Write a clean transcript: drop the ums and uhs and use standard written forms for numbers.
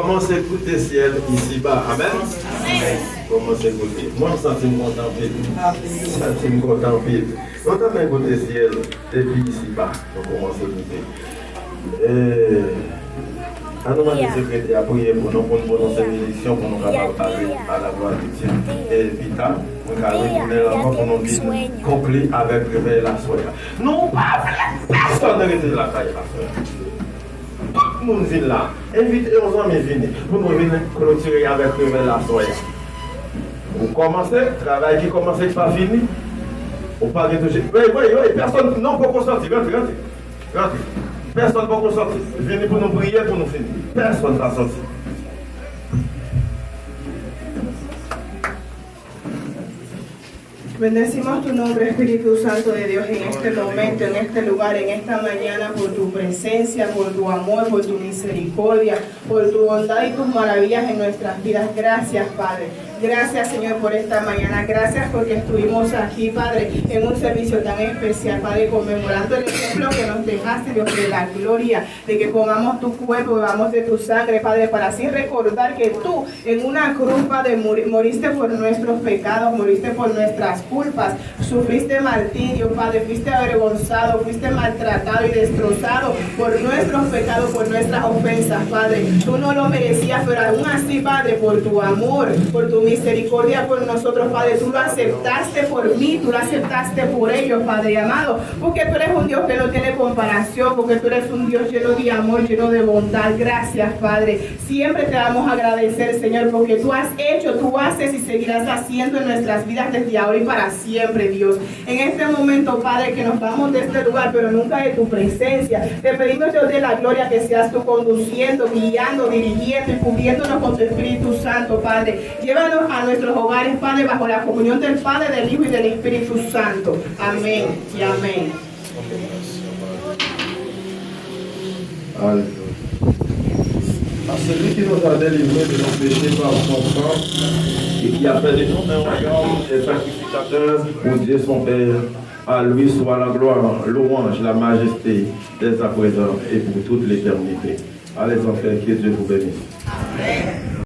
Commencez à écouter ciel ici-bas. Amen. Commencez à écouter. Moi, je sens content pile. Je sens content pile. On t'a écouté ciel depuis ici-bas. On commence à écouter. À nous, les secrétaires, à prier pour nous, pour nous prononcer une bénédiction, pour nous capables à la gloire de Dieu. Et Vita, nous allons retourner l'enfant pour nous vivre complet avec réveil la soirée. Non, pas personne ne reste la taille la soirée. Tout le monde vient là. Invitez aux hommes et venez. Pour nous venir clôturer avec réveil la soirée. Vous commencez, le travail qui commence n'est pas fini. Vous parlez de... Oui, personne, non, pour qu'on sorte. Rentrez. Personne ne va sortir. Venez pour nous prier, pour nous finir. Personne ne va sortir. Bendecimos tu nombre, Espíritu Santo de Dios, en este momento, en este lugar, en esta mañana, por tu presencia, por tu amor, por tu misericordia, por tu bondad y tus maravillas en nuestras vidas. Gracias, Padre. Gracias, Señor, por esta mañana. Gracias porque estuvimos aquí, Padre, en un servicio tan especial, Padre, conmemorando el ejemplo que nos dejaste, Dios, de la gloria, de que pongamos tu cuerpo, bebamos de tu sangre, Padre, para así recordar que tú en una cruz, Padre, moriste por nuestros pecados, moriste por nuestras culpas, sufriste martirio, Padre, fuiste avergonzado, fuiste maltratado y destrozado por nuestros pecados, por nuestras ofensas, Padre. Tú no lo merecías, pero aún así, Padre, por tu amor, por tu misericordia por nosotros, Padre, tú lo aceptaste por mí, tú lo aceptaste por ellos, Padre amado, porque tú eres un Dios que no tiene comparación, porque tú eres un Dios lleno de amor, lleno de bondad. Gracias, Padre. Siempre te vamos a agradecer, Señor, porque tú has hecho, tú haces y seguirás haciendo en nuestras vidas desde ahora y para siempre, Dios. En este momento, Padre, que nos vamos de este lugar, pero nunca de tu presencia, te pedimos, Dios de la gloria, que seas tú conduciendo, guiando, dirigiendo y cubriéndonos con tu Espíritu Santo, Padre. Llévanos a nuestros hogares, Padre, bajo la comunión del Padre, del Hijo y del Espíritu Santo. Amén y amén. Alléluia. À celui qui nous a délivrés de nos péchés par son sang et qui a fait de nous un royaume et sacrificateur pour Dieu son Père, à lui soit la gloire, louange, la majesté dès à présent et pour toute l'éternité. Allez enfants, que Dieu vous bénisse. Amen.